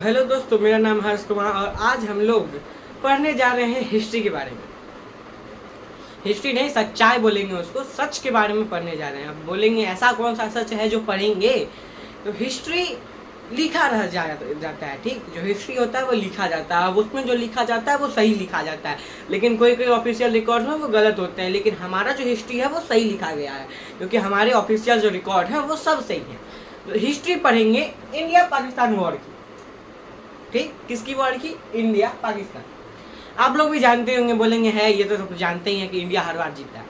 Hello दोस्तों, मेरा नाम हर्ष कुमार और आज हम लोग पढ़ने जा रहे हैं हिस्ट्री के बारे में। हिस्ट्री नहीं, सच्चाई बोलेंगे उसको, सच के बारे में पढ़ने जा रहे हैं। अब बोलेंगे ऐसा कौन सा सच है जो पढ़ेंगे तो हिस्ट्री लिखा रह जाता है। ठीक, जो हिस्ट्री होता है वो लिखा जाता है। अब उसमें जो लिखा जाता है वो सही लिखा जाता है, लेकिन कोई कोई ऑफिशियल रिकॉर्ड में वो गलत होते हैं। लेकिन हमारा जो हिस्ट्री है वो सही लिखा गया है, क्योंकि हमारे ऑफिशियल जो रिकॉर्ड है वो सब सही है। तो हिस्ट्री पढ़ेंगे इंडिया पाकिस्तान वॉर की। ठीक, किसकी वॉर की? इंडिया पाकिस्तान। आप लोग भी जानते होंगे, बोलेंगे है ये तो सब जानते ही हैं कि इंडिया हर बार जीता है,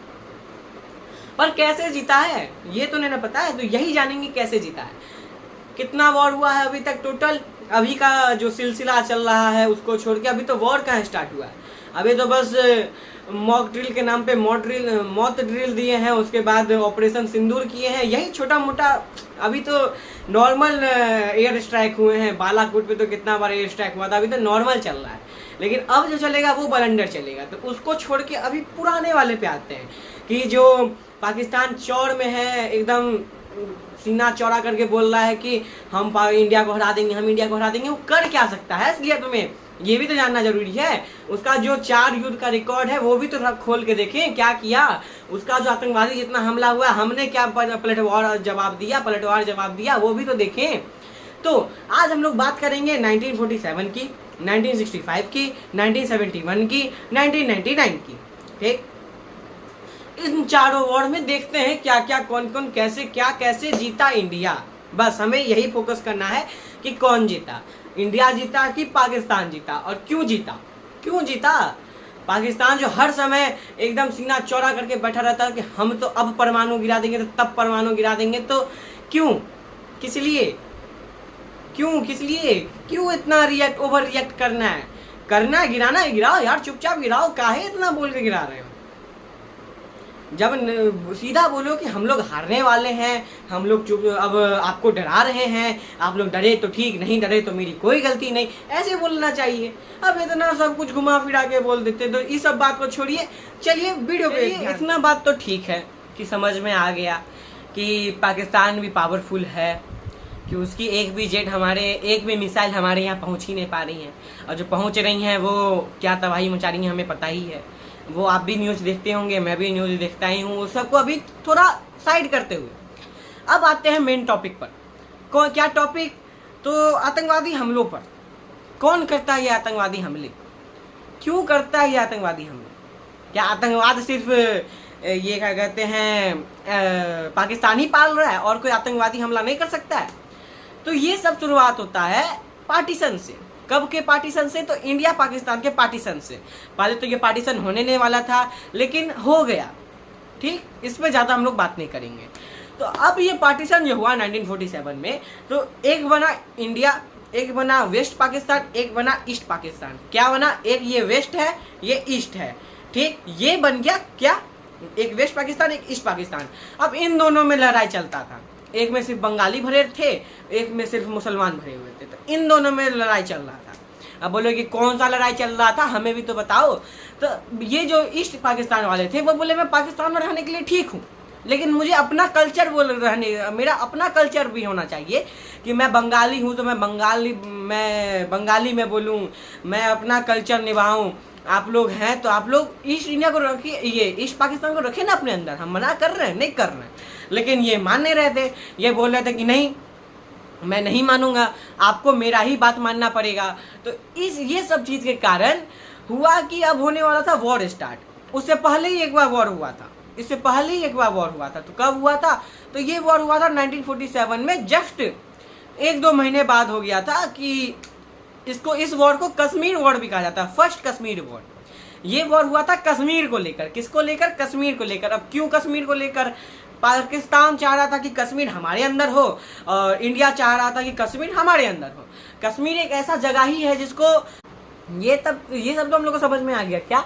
पर कैसे जीता है ये तो नहीं ना पता है। तो यही जानेंगे कैसे जीता है, कितना वॉर हुआ है अभी तक टोटल। अभी का जो सिलसिला चल रहा है उसको छोड़ के अभी तो वॉर कहाँ स्टार्ट हुआ है। अभी तो बस मॉक ड्रिल के नाम पे मॉक ड्रिल दिए हैं, उसके बाद ऑपरेशन सिंदूर किए हैं, यही छोटा मोटा। अभी तो नॉर्मल एयर स्ट्राइक हुए हैं। बालाकोट पे तो कितना बार एयर स्ट्राइक हुआ था, अभी तो नॉर्मल चल रहा है। लेकिन अब जो चलेगा वो बलंडर चलेगा। तो उसको छोड़ के अभी पुराने वाले पे आते हैं कि जो पाकिस्तान चौड़ में है, एकदम सीना चौड़ा करके बोल रहा है कि हम इंडिया को हरा देंगे, हम इंडिया को हरा देंगे। वो कर क्या सकता है, इसलिए तुम्हें ये भी तो जानना जरूरी है। उसका जो 4 युद्ध का रिकॉर्ड है वो भी तो खोल के देखें, क्या किया उसका। जो आतंकवादी जितना हमला हुआ, हमने क्या पलटवार जवाब दिया, वो भी तो देखें। तो आज हम लोग बात करेंगे 1947 की, 1965 की, 1971 की, 1999 की। ठीक, इन चारों वॉर में देखते हैं क्या क्या, कौन कौन कैसे जीता इंडिया। बस हमें यही फोकस करना है कि कौन जीता, इंडिया जीता कि पाकिस्तान जीता, और क्यों जीता। पाकिस्तान जो हर समय एकदम सीना चौड़ा करके बैठा रहता है कि हम तो अब परमाणु गिरा देंगे, तो तब परमाणु गिरा देंगे। तो क्यों, किस लिए, क्यों इतना ओवर रिएक्ट करना है, गिराना है गिराओ यार, चुपचाप गिराओ, काहे इतना बोल के गिरा रहे हो। जब सीधा बोलो कि हम लोग हारने वाले हैं, हम लोग चुप, अब आपको डरा रहे हैं, आप लोग डरे तो ठीक, नहीं डरे तो मेरी कोई गलती नहीं, ऐसे बोलना चाहिए। अब इतना सब कुछ घुमा फिरा के बोल देते। तो इस सब बात को छोड़िए, चलिए वीडियो पे। इतना बात तो ठीक है कि समझ में आ गया कि पाकिस्तान भी पावरफुल है, कि उसकी एक भी मिसाइल हमारे यहाँ पहुँच ही नहीं पा रही हैं, और जो पहुँच रही हैं वो क्या तबाही मचा रही हैं हमें पता ही है। वो आप भी न्यूज़ देखते होंगे, मैं भी न्यूज़ देखता ही हूँ। उस सबको अभी थोड़ा साइड करते हुए अब आते हैं मेन टॉपिक पर। क्या टॉपिक? तो आतंकवादी हमलों पर। कौन करता है ये आतंकवादी हमले, क्यों करता है ये आतंकवादी हमले? क्या आतंकवाद सिर्फ ये क्या कहते हैं पाकिस्तान ही पाल रहा है और कोई आतंकवादी हमला नहीं कर सकता है? तो ये सब शुरुआत होता है पार्टीशन से। कब के पार्टीशन से? तो इंडिया पाकिस्तान के पार्टीशन से। पहले तो ये पार्टीशन होने नहीं वाला था, लेकिन हो गया। ठीक, इसमें ज़्यादा हम लोग बात नहीं करेंगे। तो अब ये पार्टीशन जो हुआ 1947 में, तो एक बना इंडिया, एक बना वेस्ट पाकिस्तान, एक बना ईस्ट पाकिस्तान। क्या बना? एक ये वेस्ट है, ये ईस्ट है। ठीक, ये बन गया क्या? एक वेस्ट पाकिस्तान, एक ईस्ट पाकिस्तान। अब इन दोनों में लड़ाई चलता था, एक में सिर्फ बंगाली भरे थे, एक में सिर्फ मुसलमान भरे हुए थे। तो इन दोनों में लड़ाई चल रहा था। अब बोले कि कौन सा लड़ाई चल रहा था, हमें भी तो बताओ। तो ये जो ईस्ट पाकिस्तान वाले थे वो बोले मैं पाकिस्तान में रहने के लिए ठीक हूँ, लेकिन मुझे अपना कल्चर मेरा अपना कल्चर भी होना चाहिए, कि मैं बंगाली हूँ तो मैं बंगाली में बोलूँ, मैं अपना कल्चर निभाऊँ। आप लोग हैं तो आप लोग ईस्ट इंडिया को रखिए, ये ईस्ट पाकिस्तान को रखे ना अपने अंदर। हम मना कर रहे हैं, नहीं कर रहे हैं, लेकिन ये मान नहीं रहे थे। ये बोल रहे थे कि नहीं, मैं नहीं मानूंगा, आपको मेरा ही बात मानना पड़ेगा। तो ये सब चीज़ के कारण हुआ कि अब होने वाला था वॉर स्टार्ट। उससे पहले ही एक बार वॉर हुआ था, तो कब हुआ था? तो ये वॉर हुआ था 1947 में। जस्ट 1-2 महीने बाद हो गया था कि इस वॉर को कश्मीर वॉर भी कहा जाता है, फर्स्ट कश्मीर वॉर। ये वॉर हुआ था कश्मीर को लेकर। किसको लेकर? कश्मीर को लेकर। अब क्यों कश्मीर को लेकर? पाकिस्तान चाह रहा था कि कश्मीर हमारे अंदर हो, और इंडिया चाह रहा था कि कश्मीर हमारे अंदर हो। कश्मीर एक ऐसा जगह ही है जिसको ये सब तो हम लोग को समझ में आ गया क्या,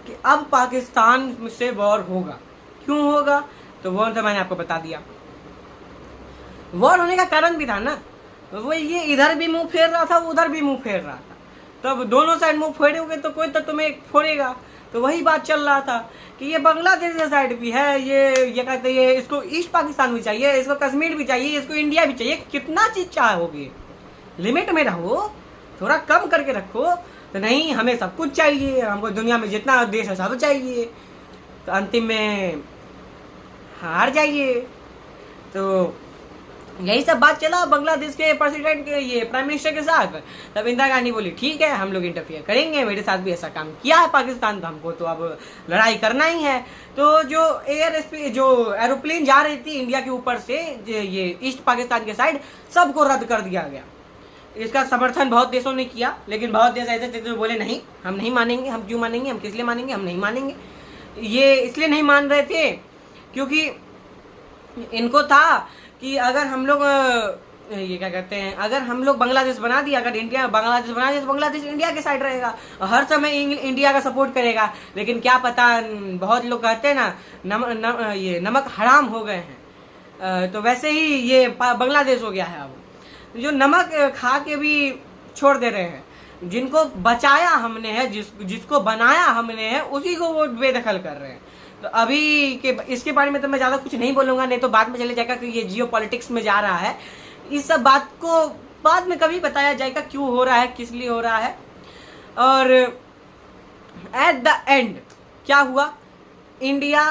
कि अब पाकिस्तान से वॉर होगा। क्यों होगा? तो वॉर तो मैंने आपको बता दिया। वॉर होने का कारण भी था ना, वो ये इधर भी मुंह फेर रहा था, उधर भी मुंह फेर रहा था। तब दोनों साइड मुंह फेरोगे तो कोई तो तुम्हें फोड़ेगा। तो वही बात चल रहा था कि ये बांग्लादेश के साइड भी है, ये कहते हैं इसको ईस्ट पाकिस्तान भी चाहिए, इसको कश्मीर भी चाहिए, इसको इंडिया भी चाहिए। कितना चीज चाहोगे, लिमिट में रहो, थोड़ा कम करके रखो। तो नहीं, हमें सब कुछ चाहिए, हमको दुनिया में जितना देश है सब चाहिए, तो अंतिम में हार जाइए। तो यही सब बात चला बांग्लादेश के प्रेसिडेंट के, ये प्राइम मिनिस्टर के साथ। तब इंदिरा गांधी बोली ठीक है, हम लोग इंटरफियर करेंगे, मेरे साथ भी ऐसा काम किया है पाकिस्तान, तो हमको तो अब लड़ाई करना ही है। तो जो जो एरोप्लेन जा रही थी इंडिया के ऊपर से ये ईस्ट पाकिस्तान के साइड, सबको रद्द कर दिया गया। इसका समर्थन बहुत देशों ने किया, लेकिन बहुत देश ऐसे थे जो बोले नहीं, हम नहीं मानेंगे। हम क्यों मानेंगे, हम किस लिए मानेंगे, हम नहीं मानेंगे। ये इसलिए नहीं मान रहे थे क्योंकि इनको था कि अगर हम लोग ये क्या कहते हैं, अगर हम लोग बांग्लादेश बना दिया, अगर इंडिया बांग्लादेश बना दिया तो बांग्लादेश इंडिया के साइड रहेगा, हर समय इंडिया का सपोर्ट करेगा। लेकिन क्या पता, बहुत लोग कहते हैं ना ये नमक हराम हो गए हैं, तो वैसे ही ये बांग्लादेश हो गया है। अब जो नमक खा के भी छोड़ दे रहे हैं, जिनको बचाया हमने है, जिसको बनाया हमने है, उसी को वो बेदखल कर रहे हैं। तो अभी के इसके बारे में तो मैं ज़्यादा कुछ नहीं बोलूँगा, नहीं तो बाद में चले जाएगा कि ये जियो पॉलिटिक्स में जा रहा है। इस सब बात को बाद में कभी बताया जाएगा क्यों हो रहा है, किस लिए हो रहा है। और एट द एंड क्या हुआ, इंडिया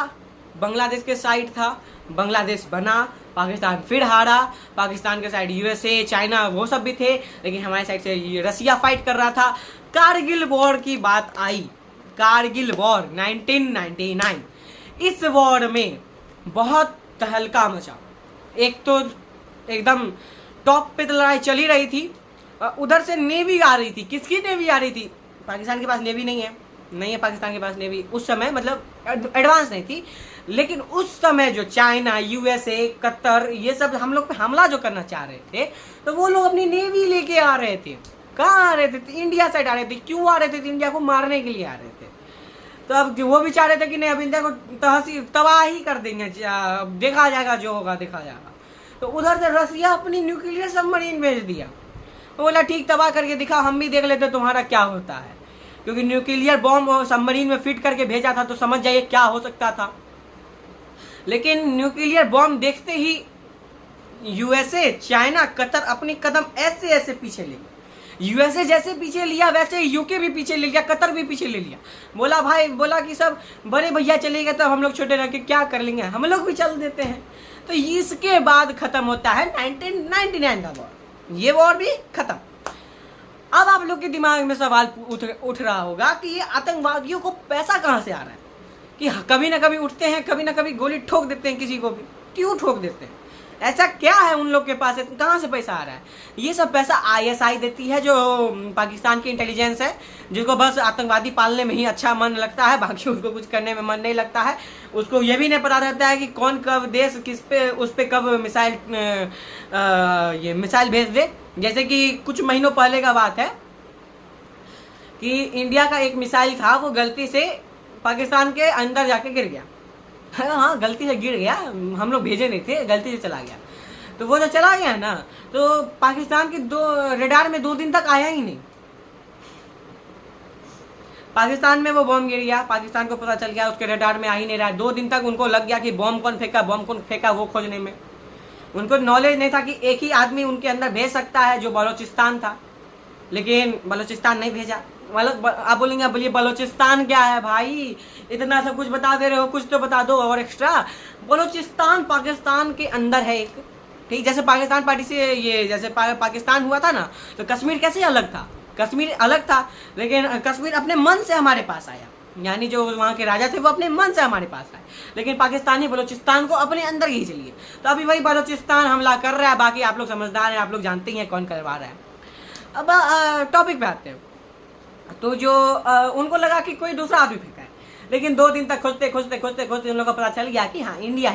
बांग्लादेश के साइड था, बांग्लादेश बना, पाकिस्तान फिर हारा। पाकिस्तान के साइड यूएसए, चाइना, वो सब भी थे, लेकिन हमारे साइड से रसिया फाइट कर रहा था। कारगिल वॉर की बात आई, कारगिल वॉर 1999। इस वॉर में बहुत तहलका मचा। एक तो एकदम टॉप पे तो लड़ाई चली रही थी, उधर से नेवी आ रही थी। किसकी नेवी आ रही थी? पाकिस्तान के पास नेवी नहीं है पाकिस्तान के पास नेवी उस समय, मतलब एडवांस नहीं थी। लेकिन उस समय जो चाइना, यूएसए, कतर, ये सब हम लोग पे हमला जो करना चाह रहे थे, तो वो लोग अपनी नेवी लेके आ रहे थे। कहाँ आ रहे थे? इंडिया साइड आ रहे थे। क्यों आ रहे थे? इंडिया को मारने के लिए आ रहे थे। तो अब वो भी चाह रहे थे कि नहीं, अब इंडिया को तबाह ही कर देंगे, देखा जाएगा, जो होगा देखा जाएगा। तो उधर से रसिया अपनी न्यूक्लियर सबमरीन भेज दिया। तो बोला ठीक, तबाह करके दिखा, हम भी देख लेते तुम्हारा क्या होता है। क्योंकि न्यूक्लियर बॉम्ब सबमरीन में फिट करके भेजा था, तो समझ जाइए क्या हो सकता था। लेकिन न्यूक्लियर बॉम्ब देखते ही यूएसए, चाइना, कतर अपनी कदम ऐसे ऐसे पीछे ले गए। यूएसए जैसे पीछे लिया, वैसे यूके भी पीछे ले लिया, कतर भी पीछे ले लिया। बोला कि सब बड़े भैया चले गए, तब हम लोग छोटे रह के क्या कर लेंगे, हम लोग भी चल देते हैं। तो इसके बाद खत्म होता है 1999 का वॉर। ये वॉर भी खत्म। अब आप लोग के दिमाग में सवाल उठ रहा होगा कि ये आतंकवादियों को पैसा कहाँ से आ रहा है, कि कभी ना कभी उठते हैं, कभी ना कभी गोली ठोक देते हैं किसी को भी। क्यों ठोक देते हैं? ऐसा क्या है उन लोग के पास, कहाँ से पैसा आ रहा है? ये सब पैसा आईएसआई देती है, जो पाकिस्तान की इंटेलिजेंस है, जिसको बस आतंकवादी पालने में ही अच्छा मन लगता है, बाकी उसको कुछ करने में मन नहीं लगता है। उसको ये भी नहीं पता रहता है कि कौन कब देश किस पे, उस पे कब मिसाइल भेज दे। जैसे कि कुछ महीनों पहले का बात है कि इंडिया का एक मिसाइल था, वो गलती से पाकिस्तान के अंदर जाके गिर गया। हाँ, गलती से गिर गया, हम लोग भेजे नहीं थे, गलती से चला गया। तो वो जो चला गया ना, तो पाकिस्तान के रेडार में 2 दिन तक आया ही नहीं। पाकिस्तान में वो बॉम्ब गिर गया, पाकिस्तान को पता चल गया, उसके रेडार में आ ही नहीं रहा। 2 दिन तक उनको लग गया कि बॉम्ब कौन फेंका वो खोजने में। उनको नॉलेज नहीं था कि एक ही आदमी उनके अंदर भेज सकता है, जो बलोचिस्तान था। लेकिन बलोचिस्तान नहीं भेजा। आप बोलेंगे, बोलिए बलोचिस्तान क्या है भाई, इतना सब कुछ बता दे रहे हो, कुछ तो बता दो और एक्स्ट्रा। बलोचिस्तान पाकिस्तान के अंदर है एक, ठीक। जैसे पाकिस्तान पार्टी से ये जैसे पाकिस्तान हुआ था ना, तो कश्मीर कैसे अलग था? कश्मीर अलग था, लेकिन कश्मीर अपने मन से हमारे पास आया। यानी जो वहाँ के राजा थे वो अपने मन से हमारे पास आए, लेकिन पाकिस्तानी बलोचिस्तान को अपने अंदर खींच लिए। तो अभी वही बलोचिस्तान हमला कर रहा है। बाकी आप लोग समझदार हैं, आप लोग जानते ही हैं कौन करवा रहा है। अब टॉपिक पे आते हैं। तो जो उनको लगा कि कोई दूसरा आदमी फेंका है, लेकिन 2 दिन तक खोजते उन लोगों को पता चल गया कि हाँ, इंडिया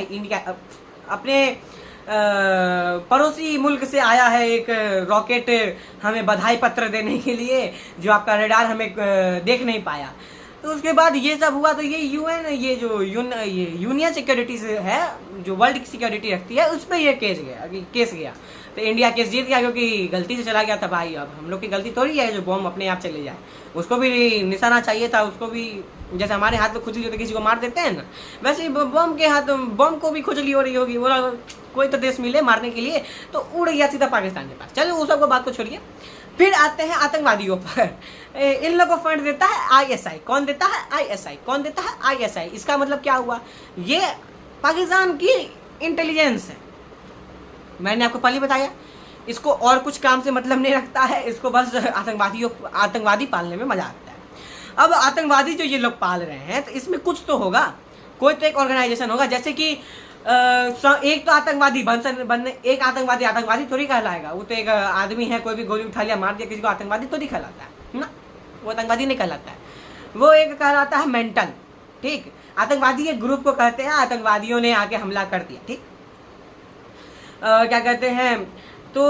अपने पड़ोसी मुल्क से आया है एक रॉकेट हमें बधाई पत्र देने के लिए, जो आपका रेडार हमें देख नहीं पाया। तो उसके बाद ये सब हुआ। तो ये यूएन, ये जो यूनियन सिक्योरिटी है, जो वर्ल्ड सिक्योरिटी रखती है, उस पर ये केस गया। तो इंडिया केस जीत गया, क्योंकि गलती से चला गया था भाई। अब हम लोग की गलती थोड़ी है जो बॉम्ब अपने आप चले जाए, उसको भी निशाना चाहिए था, उसको भी जैसे हमारे हाथ में खुजली होती है किसी को मार देते हैं ना, वैसे ही बम के हाथ बम को भी खुजली हो रही होगी, बोला कोई तो देश मिले मारने के लिए, तो उड़ गया सीधा पाकिस्तान के पास। चलो वो सब को बात को छोड़िए, फिर आते हैं आतंकवादियों पर। इन लोगों को फंड देता है आईएसआई। कौन देता है? आईएसआई। कौन देता है? आईएसआई। इसका मतलब क्या हुआ? ये पाकिस्तान की इंटेलिजेंस है। मैंने आपको पहले बताया, इसको और कुछ काम से मतलब नहीं रखता है, इसको बस आतंकवादी पालने में मजा आता है। अब आतंकवादी जो ये लोग पाल रहे हैं, तो इसमें कुछ तो होगा, कोई तो एक ऑर्गेनाइजेशन होगा। जैसे कि एक तो आतंकवादी बनने एक आतंकवादी थोड़ी कहलाएगा। वो तो एक आदमी है, कोई भी गोली उठा लिया मार दिया किसी को, आतंकवादी थोड़ी कहलाता है ना, वो आतंकवादी नहीं कहलाता है। वो एक कहलाता है मेंटल। ठीक, आतंकवादी एक ग्रुप को कहते हैं, आतंकवादियों ने आके हमला कर दिया। ठीक, क्या कहते हैं, तो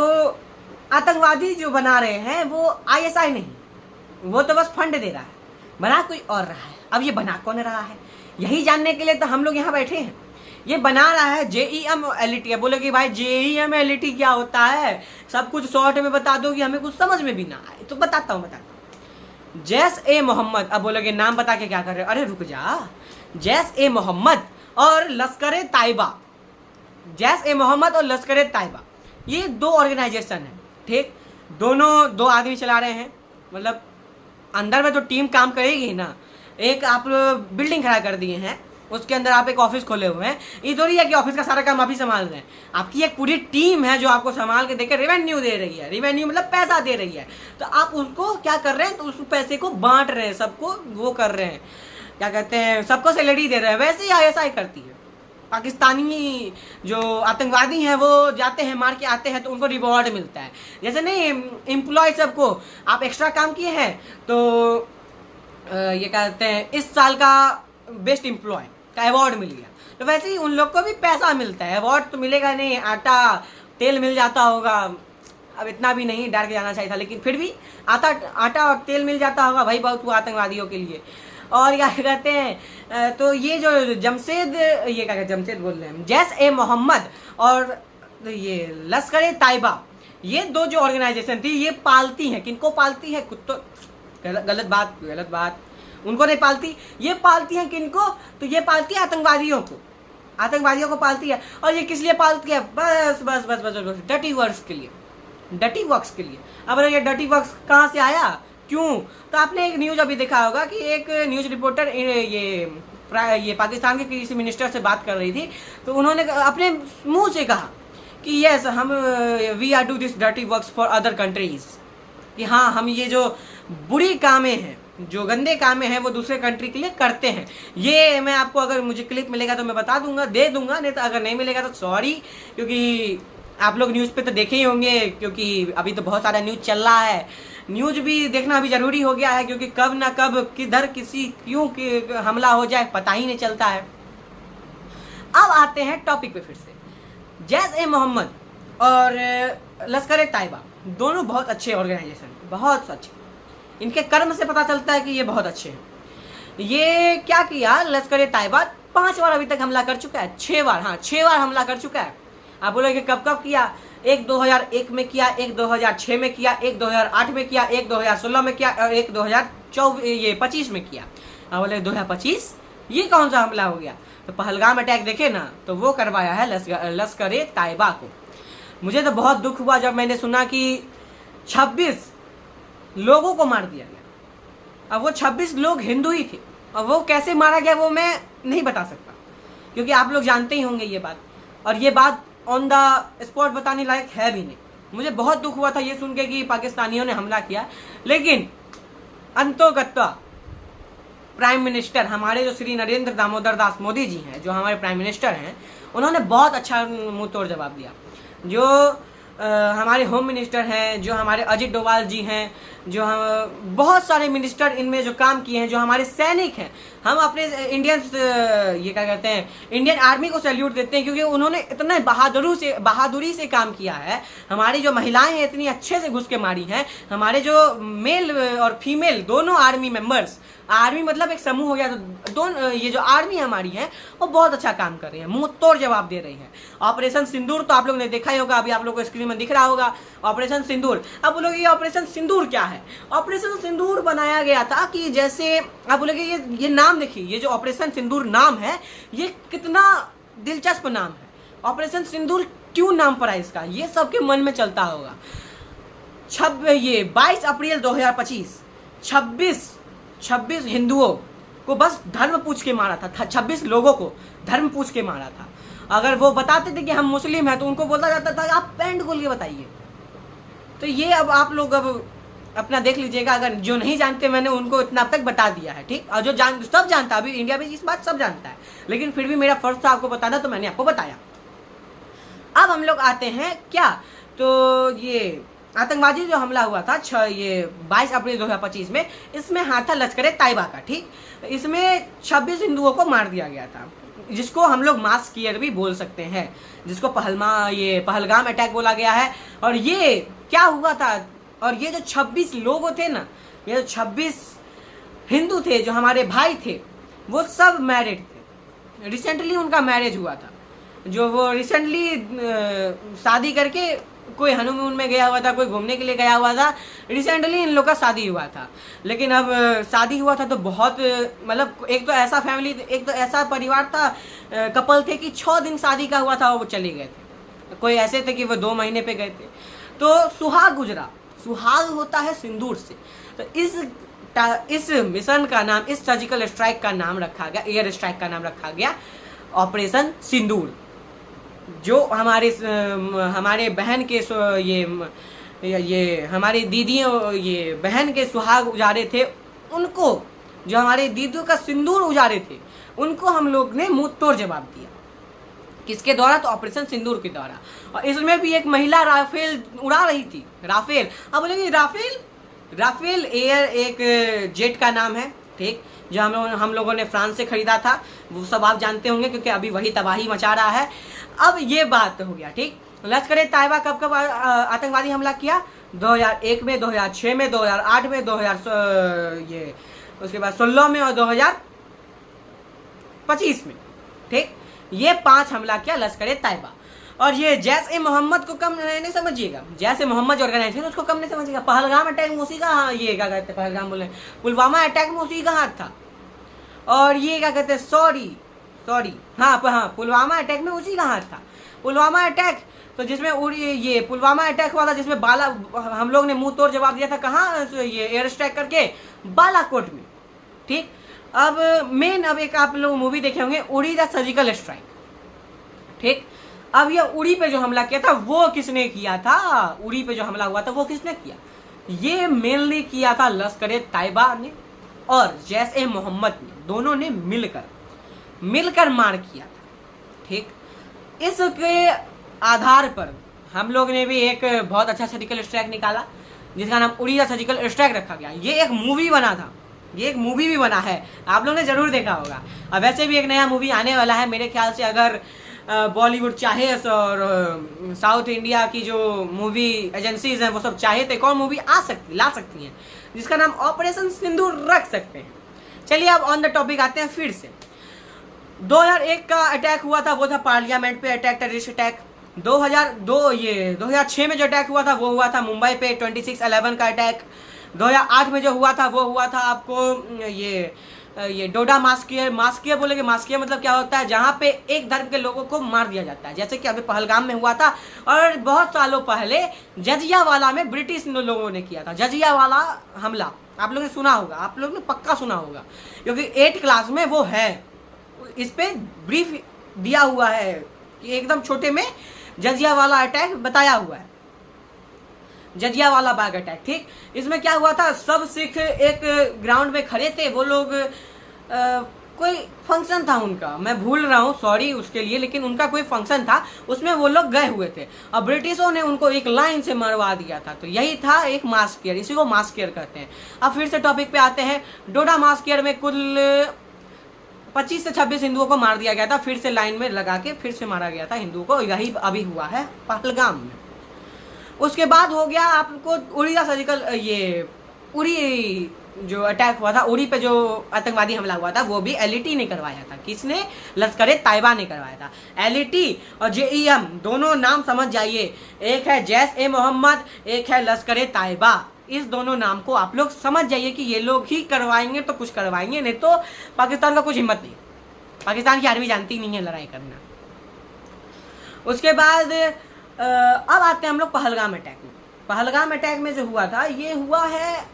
आतंकवादी जो बना रहे हैं वो आईएसआई नहीं, वो तो बस फंड दे रहा है, बना कोई और रहा है। अब ये बना कौन रहा है, यही जानने के लिए तो हम लोग यहाँ बैठे हैं। ये बना रहा है JEM-LET। बोले कि भाई JEM-LET क्या होता है, सब कुछ शॉर्ट में बता दो कि हमें कुछ समझ में भी ना आए। तो बताता हूँ। जैश-ए-मोहम्मद। अब बोलोगे नाम बता के क्या कर रहे हो, अरे रुक जा। जैश-ए-मोहम्मद और लश्कर-ए-तैयबा, जैश-ए-मोहम्मद और लश्कर-ए-तैयबा, ये दो ऑर्गेनाइजेशन है। ठीक, दोनों दो आदमी चला रहे हैं, मतलब अंदर में तो टीम काम करेगी ना। एक आप बिल्डिंग खड़ा कर दिए हैं, उसके अंदर आप एक ऑफिस खोले हुए हैं। ये थोड़ी है कि ऑफिस का सारा काम आप ही संभाल रहे हैं, आपकी एक पूरी टीम है जो आपको संभाल के देकर रेवेन्यू दे रही है। रेवेन्यू मतलब पैसा दे रही है, तो आप उसको क्या कर रहे हैं, तो उस पैसे को बांट रहे हैं, सबको वो कर रहे हैं, क्या कहते हैं, सबको सैलरी दे रहे हैं। वैसे ही आईएसआई करती है। पाकिस्तानी जो आतंकवादी हैं वो जाते हैं, मार के आते हैं, तो उनको रिवॉर्ड मिलता है। जैसे नहीं एम्प्लॉय सबको आप एक्स्ट्रा काम किए हैं तो ये कहते हैं इस साल का बेस्ट एम्प्लॉय का अवार्ड मिल गया, तो वैसे ही उन लोग को भी पैसा मिलता है। अवार्ड तो मिलेगा नहीं, आटा तेल मिल जाता होगा, अब इतना भी नहीं डाल के जाना चाहिए था, लेकिन फिर भी आटा और तेल मिल जाता होगा, भाई बहुत हुआ आतंकवादियों के लिए। और क्या कहते हैं, तो ये जो जमशेद, ये क्या कहते हैं, जमशेद बोल रहे हैं, जैश-ए-मोहम्मद और ये लश्कर-ए-तैयबा, ये दो जो ऑर्गेनाइजेशन थी, ये पालती हैं। किनको पालती है? कुत्तों। गलत बात, उनको नहीं पालती, ये पालती हैं किनको, तो ये पालती है आतंकवादियों को पालती है। और ये किस लिए पालती है? बस डर्टी वर्क्स के लिए। अब ये डर्टी वर्क्स कहाँ से आया, क्यों? तो आपने एक न्यूज़ अभी देखा होगा कि एक न्यूज़ रिपोर्टर ये पाकिस्तान के किसी मिनिस्टर से बात कर रही थी, तो उन्होंने अपने मुंह से कहा कि यस हम we are do this dirty works for other countries, कि हाँ हम ये जो बुरी कामें हैं, जो गंदे कामें हैं, वो दूसरे कंट्री के लिए करते हैं। ये मैं आपको, अगर मुझे क्लिप मिलेगा तो मैं बता दूंगा, दे दूंगा, नहीं तो अगर नहीं मिलेगा तो सॉरी, क्योंकि आप लोग न्यूज़ पे तो देखे ही होंगे, क्योंकि अभी तो बहुत सारा न्यूज़ चल रहा है। न्यूज़ भी देखना अभी ज़रूरी हो गया है, क्योंकि कब ना कब किधर किसी क्यों हमला हो जाए पता ही नहीं चलता है। अब आते हैं टॉपिक पे फिर से। जैश-ए-मोहम्मद और लश्कर-ए-तैयबा दोनों बहुत अच्छे ऑर्गेनाइजेशन, बहुत अच्छे। इनके कर्म से पता चलता है कि ये बहुत अच्छे हैं। ये क्या किया, लश्कर-ए-तैयबा 5 बार अभी तक हमला कर चुका है, 6 बार, हाँ 6 बार हमला कर चुका है। आप बोलोगे कब किया? एक 2001 में किया, एक 2006 में किया, एक 2008 में किया, एक 2016 में किया और एक 2025 में किया। आप बोले 2025 ये कौन सा हमला हो गया? तो पहलगाम अटैक देखे ना, तो वो करवाया है लश्कर-ए-तैयबा को। मुझे तो बहुत दुख हुआ जब मैंने सुना कि 26 लोगों को मार दिया गया। अब वो 26 लोग हिंदू ही थे, और वो कैसे मारा गया वो मैं नहीं बता सकता, क्योंकि आप लोग जानते ही होंगे ये बात, और ये बात ऑन द स्पॉट बताने लायक है भी नहीं। मुझे बहुत दुख हुआ था ये सुन के कि पाकिस्तानियों ने हमला किया, लेकिन अंतोगत्वा प्राइम मिनिस्टर हमारे जो श्री नरेंद्र दामोदर दास मोदी जी हैं, जो हमारे प्राइम मिनिस्टर हैं, उन्होंने बहुत अच्छा मुंह तोड़ जवाब दिया। जो हमारे होम मिनिस्टर हैं, जो हमारे अजित डोभाल जी हैं, जो हम बहुत सारे मिनिस्टर इनमें जो काम किए हैं, जो हमारे सैनिक हैं, हम अपने ये क्या कहते हैं, इंडियन आर्मी को सैल्यूट देते हैं, क्योंकि उन्होंने इतने बहादुरी से काम किया है। हमारी जो महिलाएं हैं इतनी अच्छे से घुस के मारी हैं। हमारे जो मेल और फीमेल दोनों आर्मी मेंबर्स, आर्मी मतलब एक समूह हो गया, तो दोनों ये जो आर्मी हमारी है वो बहुत अच्छा काम कर रही है, मुंह तोड़ जवाब दे रही है। ऑपरेशन सिंदूर तो आप लोग ने देखा ही होगा, अभी आप लोग को स्क्रीन स्क्रीन में दिख रहा होगा, ऑपरेशन सिंदूर। अब बोलोगे ये ऑपरेशन सिंदूर क्या है? ऑपरेशन सिंदूर बनाया गया था कि जैसे आप बोलोगे ये नाम देखिए, ये जो ऑपरेशन सिंदूर नाम है ये कितना दिलचस्प नाम है। ऑपरेशन सिंदूर क्यों नाम पड़ा इसका, ये सबके मन में चलता होगा। 22 अप्रैल 2025 26 हिंदुओं को बस धर्म पूछ के मारा था, 26 लोगों को धर्म पूछ के मारा था। अगर वो बताते थे कि हम मुस्लिम हैं तो उनको बोला जाता था आप पैंट खोल के बताइए। तो ये अब आप लोग अब अपना देख लीजिएगा, अगर जो नहीं जानते मैंने उनको इतना अब तक बता दिया है, ठीक। और जो सब जानता है, अभी इंडिया में इस बात सब जानता है, लेकिन फिर भी मेरा फर्ज था आपको बताना, तो मैंने आपको बताया। अब हम लोग आते हैं क्या, तो ये आतंकवादी जो हमला हुआ था 22 अप्रैल 2025 में, इसमें हाथ था लश्कर तैयबा का, ठीक। इसमें 26 हिंदुओं को मार दिया गया था, जिसको हम लोग मास कियर भी बोल सकते हैं, जिसको पहलगाम अटैक बोला गया है। और ये क्या हुआ था, और ये जो 26 लोग थे ना, ये जो 26 हिंदू थे जो हमारे भाई थे, वो सब मैरिड थे। रिसेंटली उनका मैरिज हुआ था, जो वो रिसेंटली शादी करके कोई हनीमून में गया हुआ था, कोई घूमने के लिए गया हुआ था। रिसेंटली इन लोग का शादी हुआ था, लेकिन अब शादी हुआ था तो बहुत मतलब एक तो ऐसा फैमिली, एक तो ऐसा परिवार था, कपल थे कि 6 दिन शादी का हुआ था वो चले गए थे। कोई ऐसे थे कि वो 2 महीने पे गए थे। तो सुहाग गुजरा, सुहाग होता है सिंदूर से। तो इस मिशन का नाम, इस सर्जिकल स्ट्राइक का नाम रखा गया, एयर स्ट्राइक का नाम रखा गया ऑपरेशन सिंदूर। जो हमारे बहन के ये हमारी दीदियों, ये बहन के सुहाग उजारे थे, उनको, जो हमारे दीदियों का सिंदूर उजारे थे, उनको हम लोग ने मुंह तोड़ जवाब दिया। किसके द्वारा? तो ऑपरेशन सिंदूर के द्वारा। और इसमें भी एक महिला राफेल उड़ा रही थी, राफेल। अब बोलेंगे राफेल एयर एक जेट का नाम है, ठीक, जो हम लोगों ने फ्रांस से खरीदा था, वो सब आप जानते होंगे क्योंकि अभी वही तबाही मचा रहा है। अब ये बात हो गया, ठीक। लश्कर तैयबा कब आतंकवादी हमला किया? 2001 में, 2006 में, 2008 में, उसके बाद 16 में और 2025 में, ठीक। ये 5 हमला किया लश्कर तैयबा। और ये जैश-ए मोहम्मद को कम नहीं समझिएगा, जैश-ए मोहम्मद जो ऑर्गेनाइजेशन उसको कम नहीं समझिएगा। पहलगाम अटैक में उसी का, हाँ ये क्या कहते हैं, पहलगाम बोले, पुलवामा अटैक में उसी का हाथ था। और ये क्या कहते हैं, सॉरी हाँ पुलवामा अटैक में उसी का हाथ था। पुलवामा अटैक तो जिसमें ये पुलवामा अटैक हुआ था, जिसमें हम लोग ने मुंह तोड़ जवाब दिया था, कहाँ, ये एयर स्ट्राइक करके बालाकोट में, ठीक। अब अब एक आप लोग मूवी देखे होंगे, उड़ी द सर्जिकल स्ट्राइक, ठीक। अब ये उड़ी पे जो हमला किया था वो किसने किया था? उड़ी पे जो हमला हुआ था वो किसने किया? ये मेनली किया था लश्कर तैयबा ने और जैश-ए मोहम्मद ने, दोनों ने मिलकर मार किया था, ठीक। इसके आधार पर हम लोग ने भी एक बहुत अच्छा सर्जिकल स्ट्राइक निकाला, जिसका नाम उड़ी द सर्जिकल स्ट्राइक रखा गया। ये एक मूवी बना था, ये एक मूवी भी बना है, आप लोगों ने जरूर देखा होगा। और वैसे भी एक नया मूवी आने वाला है मेरे ख्याल से, अगर बॉलीवुड चाहे और साउथ इंडिया की जो मूवी एजेंसीज हैं वो सब चाहे तो एक और मूवी ला सकती हैं, जिसका नाम ऑपरेशन सिंदूर रख सकते हैं। चलिए अब ऑन द टॉपिक आते हैं फिर से। 2001 का अटैक हुआ था, वो था पार्लियामेंट पे अटैक, टेररिस्ट अटैक। 2006 में जो अटैक हुआ था वो हुआ था मुंबई पे 26/11 का अटैक। 2008 में जो हुआ था वो हुआ था आपको ये डोडा मास्कियर बोलेंगे। मास्कियर मतलब क्या होता है? जहाँ पे एक धर्म के लोगों को मार दिया जाता है, जैसे कि अभी पहलगाम में हुआ था। और बहुत सालों पहले जजियावाला में ब्रिटिश लोगों ने किया था, जजियावाला हमला। आप लोगों ने सुना होगा, आप लोगों ने पक्का सुना होगा, क्योंकि 8th क्लास में वो है, इस पे ब्रीफ दिया हुआ है कि एकदम छोटे में जजियावाला अटैक बताया हुआ है, जजियावाला बाग अटैक, ठीक। इसमें क्या हुआ था, सब सिख एक ग्राउंड में खड़े थे, वो लोग कोई फंक्शन था उनका, मैं भूल रहा हूँ, सॉरी उसके लिए, लेकिन उनका कोई फंक्शन था, उसमें वो लोग गए हुए थे और ब्रिटिशों ने उनको एक लाइन से मरवा दिया था। तो यही था एक मास्कियर, इसी को मास्कियर कहते हैं। अब फिर से टॉपिक पे आते हैं। डोडा मास्कियर में कुल 25 से 26 हिंदुओं को मार दिया गया था, फिर से लाइन में लगा के फिर से मारा गया था हिंदुओं को। यही अभी हुआ है पहलगाम में। उसके बाद हो गया आपको उड़ी द सर्जिकल, ये उड़ी जो अटैक हुआ था, उरी पे जो आतंकवादी हमला हुआ था, वो भी एलईटी ने करवाया था। किसने? लश्कर तैयबा ने करवाया था। एलईटी और जेईएम दोनों नाम समझ जाइए, एक है जैश ए मोहम्मद, एक है लश्कर तैयबा। इस दोनों नाम को आप लोग समझ जाइए कि ये लोग ही करवाएंगे तो कुछ करवाएंगे, नहीं तो पाकिस्तान का कुछ हिम्मत नहीं। पाकिस्तान की आर्मी जानती नहीं है लड़ाई करना। उसके बाद अब आते हैं हम लोग पहलगाम अटैक में। पहलगाम अटैक में जो हुआ था, ये हुआ है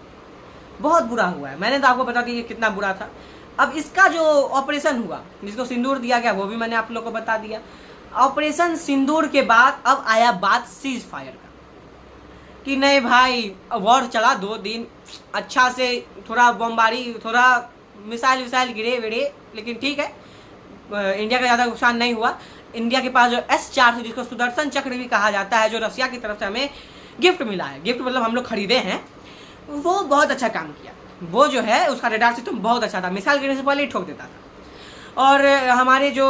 बहुत बुरा हुआ है। मैंने तो आपको बता दिया कितना बुरा था। अब इसका जो ऑपरेशन हुआ, जिसको सिंदूर दिया गया, वो भी मैंने आप लोग को बता दिया। ऑपरेशन सिंदूर के बाद अब आया बात सीज फायर का, कि नहीं भाई वॉर चला 2 दिन अच्छा से, थोड़ा बमबारी, थोड़ा मिसाइल विसाइल गिरे विरे, लेकिन ठीक है, इंडिया का ज़्यादा नुकसान नहीं हुआ। इंडिया के पास जो S-400 जिसको सुदर्शन चक्र भी कहा जाता है, जो रसिया की तरफ से हमें गिफ्ट मिला है, गिफ्ट मतलब हम लोग खरीदे हैं, वो बहुत अच्छा काम किया। वो जो है उसका रेडार सिस्टम बहुत अच्छा था, मिसाइल गिरने से पहले ही ठोक देता था। और हमारे जो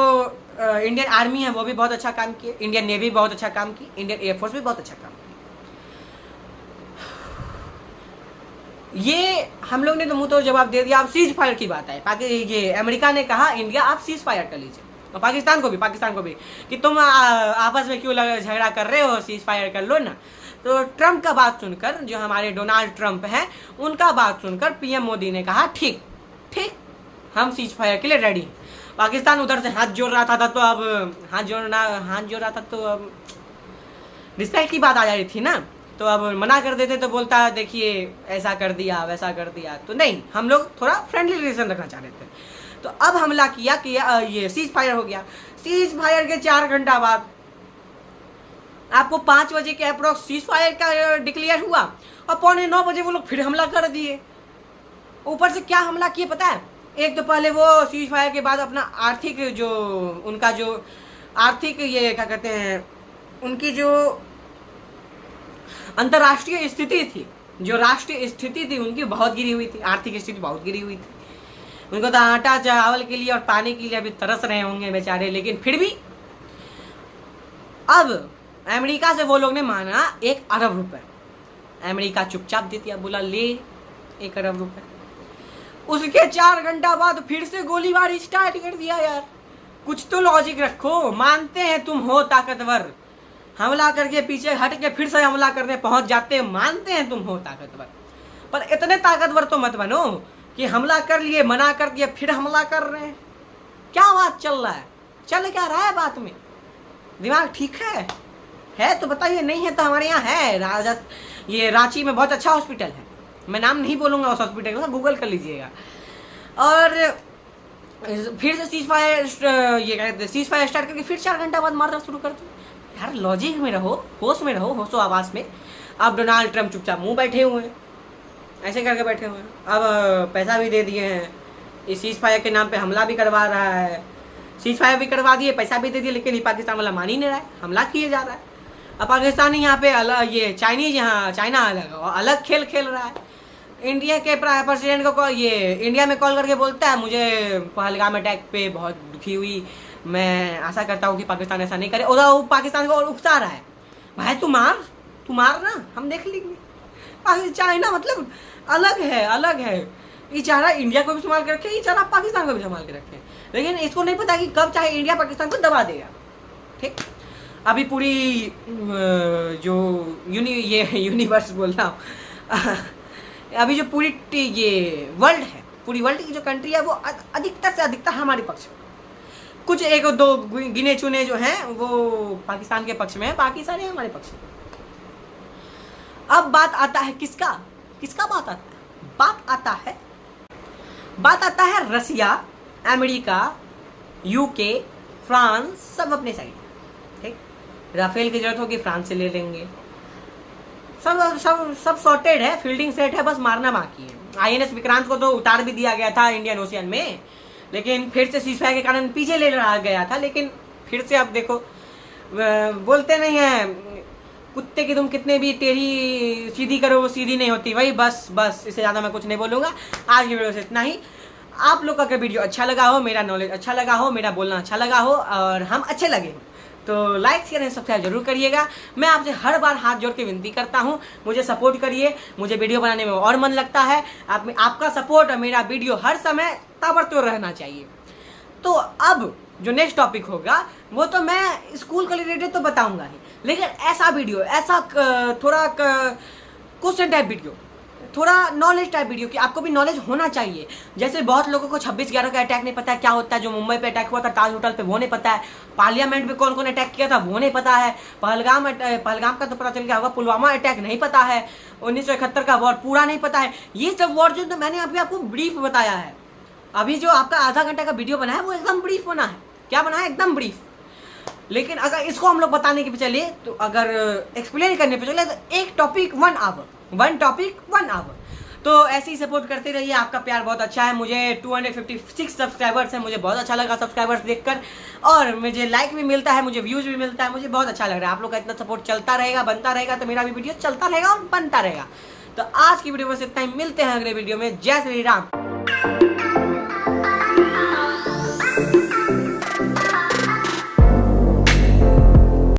इंडियन आर्मी है वो भी बहुत अच्छा काम किए, इंडियन नेवी बहुत अच्छा काम की, इंडियन एयरफोर्स भी बहुत अच्छा काम किया। ये हम लोग ने तो मुंह तोड़ जवाब दे दिया। अब सीज फायर की बात है, ये अमेरिका ने कहा इंडिया आप सीज फायर कर लीजिए, और पाकिस्तान को भी कि तुम आपस में क्यों झगड़ा कर रहे हो, सीज फायर कर लो ना। तो ट्रम्प का बात सुनकर, जो हमारे डोनाल्ड ट्रम्प हैं, उनका बात सुनकर पीएम मोदी ने कहा ठीक ठीक, हम सीज फायर के लिए रेडी। पाकिस्तान उधर से हाथ जोड़ रहा था, तो अब हाथ जोड़ रहा था तो अब रिस्पेक्ट की बात आ जा रही थी ना, तो अब मना कर देते तो बोलता देखिए ऐसा कर दिया वैसा कर दिया। तो नहीं, हम लोग थोड़ा फ्रेंडली रिलेशन रखना चाह रहे थे। तो अब हमला किया कि ये सीज फायर हो गया। सीज फायर के 4 घंटा बाद आपको 5 बजे के अप्रोक्स सीज फायर का डिक्लेयर हुआ, और 8:45 बजे वो लोग फिर हमला कर दिए। ऊपर से क्या हमला किए पता है? एक तो पहले वो सीज फायर के बाद अपना आर्थिक जो उनका जो आर्थिक ये क्या कहते हैं, उनकी जो अंतर्राष्ट्रीय स्थिति थी, जो राष्ट्रीय स्थिति थी उनकी बहुत गिरी हुई थी, आर्थिक स्थिति बहुत गिरी हुई थी। उनको तो आटा चावल के लिए और पानी के लिए अभी तरस रहे होंगे बेचारे, लेकिन फिर भी अब अमेरिका से वो लोग ने मांगा 1 अरब रुपए। अमेरिका चुपचाप दे दिया, बोला ले 1 अरब रुपए। उसके 4 घंटा बाद फिर से गोलीबारी स्टार्ट कर दिया। यार कुछ तो लॉजिक रखो, मानते हैं तुम हो ताकतवर, हमला करके पीछे हट के फिर से हमला करने पहुंच जाते हैं, मानते हैं तुम हो ताकतवर, पर इतने ताकतवर तो मत बनो कि हमला कर लिए, मना कर दिया, फिर हमला कर रहे हैं। क्या बात चल रहा है? चल क्या रहा है बात में? दिमाग ठीक है तो बताइए, नहीं है तो हमारे यहाँ है ये रांची में बहुत अच्छा हॉस्पिटल है, मैं नाम नहीं बोलूँगा उस हॉस्पिटल का, गूगल कर लीजिएगा। और फिर से सीज फायर स्टार्ट करके फिर 4 घंटा बाद मारना शुरू कर दिया। यार लॉजिक में रहो, होश में रहो, होशो आवास में। अब डोनाल्ड ट्रम्प चुपचाप मुंह बैठे हुए हैं, ऐसे करके बैठे हुए हैं। अब पैसा भी दे दिए हैं, इस सीज फायर के नाम पे हमला भी करवा रहा है, सीज फायर भी करवा दिए, पैसा भी दे दिए, लेकिन ये पाकिस्तान वाला मान ही नहीं रहा है, हमला किए जा रहा है। अब पाकिस्तानी यहाँ पे अलग, ये चाइनीज यहाँ चाइना अलग खेल खेल रहा है। इंडिया के प्रेसिडेंट को ये इंडिया में कॉल करके बोलता है मुझे पहलगाम अटैक पे बहुत दुखी हुई, मैं आशा करता हूँ कि पाकिस्तान ऐसा नहीं करे। और वो पाकिस्तान को और उकसा रहा है, भाई तू मार ना, हम देख लेंगे। चाइना मतलब अलग है। ये चाह रहा इंडिया को भी संभाल के रखे, ये चाह रहा पाकिस्तान को भी संभाल के रखे, लेकिन इसको नहीं पता कि कब चाहे इंडिया पाकिस्तान को दबा देगा। ठीक, अभी पूरी जो यूनिवर्स बोल रहा हूँ अभी जो पूरी ये वर्ल्ड है, पूरी वर्ल्ड की जो कंट्री है वो अधिकतर से अधिकतर हमारे पक्ष में, कुछ 1-2 गिने चुने जो हैं वो पाकिस्तान के पक्ष में है, बाकी सारे हमारे पक्ष में। अब बात आता है किसका बात आता है रसिया, अमेरिका, यूके, फ्रांस, सब अपने साइड। ठीक, राफेल की जरूरत होगी फ्रांस से ले लेंगे, सब सॉर्टेड है, फील्डिंग सेट है, बस मारना बाकी है। INS विक्रांत को तो उतार भी दिया गया था इंडियन ओशियन में, लेकिन फिर से सीजफायर के कारण पीछे ले रहा गया था, लेकिन फिर से अब देखो बोलते नहीं है कुत्ते की तुम कितने भी टेढ़ी सीधी करो वो सीधी नहीं होती। वही बस इससे ज़्यादा मैं कुछ नहीं बोलूँगा। आज की वीडियो से इतना ही। आप लोग का अगर वीडियो अच्छा लगा हो, मेरा नॉलेज अच्छा लगा हो, मेरा बोलना अच्छा लगा हो और हम अच्छे लगे हो तो लाइक शेयर एंड सब्सक्राइब जरूर करिएगा। मैं आपसे हर बार हाथ जोड़ के विनती करता हूँ, मुझे सपोर्ट करिए, मुझे वीडियो बनाने में और मन लगता है। आपका सपोर्ट और मेरा वीडियो हर समय ताबड़तोड़ रहना चाहिए। तो अब जो नेक्स्ट टॉपिक होगा वो तो मैं स्कूल को रिलेटेड तो बताऊंगा ही, लेकिन ऐसा वीडियो, ऐसा थोड़ा क्वेश्चन टाइप वीडियो, थोड़ा नॉलेज टाइप वीडियो कि आपको भी नॉलेज होना चाहिए। जैसे बहुत लोगों को 26/11 का अटैक नहीं पता है क्या होता है, जो मुंबई पे अटैक हुआ था ताज होटल पे वो नहीं पता है, पार्लियामेंट पे कौन कौन अटैक किया था वो नहीं पता है, पहलगाम का तो पता चल गया होगा, पुलवामा अटैक नहीं पता है, 1971 का वॉर पूरा नहीं पता है। ये सब वॉर जो तो मैंने अभी आपको ब्रीफ बताया है। अभी जो आपका आधा घंटा का वीडियो बना है वो एकदम ब्रीफ बना है। क्या बना है? एकदम ब्रीफ। लेकिन अगर इसको हम लोग बताने के पे चले, तो अगर एक्सप्लेन करने पे चले, तो एक टॉपिक 1 आवर, 1 टॉपिक 1 आवर। तो ऐसे ही सपोर्ट करते रहिए, आपका प्यार बहुत अच्छा है। मुझे 256 सब्सक्राइबर्स हैं, मुझे बहुत अच्छा लगा सब्सक्राइबर्स देखकर, और मुझे लाइक भी मिलता है, मुझे व्यूज भी मिलता है, मुझे बहुत अच्छा लग रहा है। आप लोग का इतना सपोर्ट चलता रहेगा, बनता रहेगा, तो मेरा भी वीडियो चलता रहेगा और बनता रहेगा। तो आज की वीडियो बस इतना ही, मिलते हैं अगले वीडियो में। जय श्री राम।